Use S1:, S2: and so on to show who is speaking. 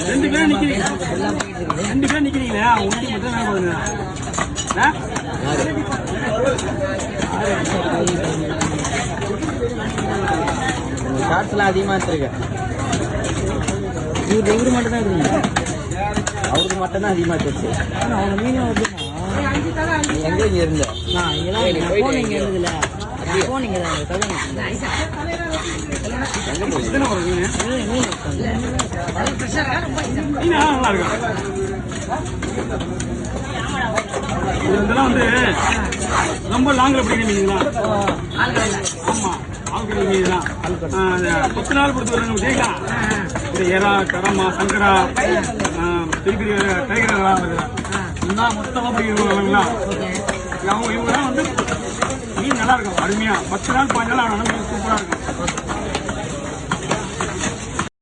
S1: 2 பேரும் நிக்கிறீங்க. 2 பேரும் நிக்கிறீங்களா? உங்களுக்கு மட்டும் தான் போகுது.
S2: ஷார்ட்ஸ்லாம் அதிகமாக எடுத்துருக்கேன். இவர் எங்களுக்கு மட்டும் தான் எடுத்துருங்க. அவருக்கு மட்டும் தான் அதிகமாக எடுத்துருச்சு. அவங்க மீன் எங்கே இங்கே இருந்த ஃபோன் இங்கே இருந்ததுல ஃபோன் இங்கே தான்
S1: நல்லா இருக்கும். இதெல்லாம் வந்து ரொம்ப லாங்கில் பிடிக்கிறீங்களா? ஆமா, ஆழ்கடை மீன் தான். 10 நாள் பொறுத்து வரணும் சரிங்களா? இந்த எறா, கடமா, சங்கரா, பெரிய பெரிய டைகரெல்லாம் வருது. இன்னும் மொத்தமாக பிடிக்கிறவங்களா? இவங்கெல்லாம் வந்து மீன் நல்லா இருக்கும், அருமையா. 10 நாள் 15 நாள் ஆனால்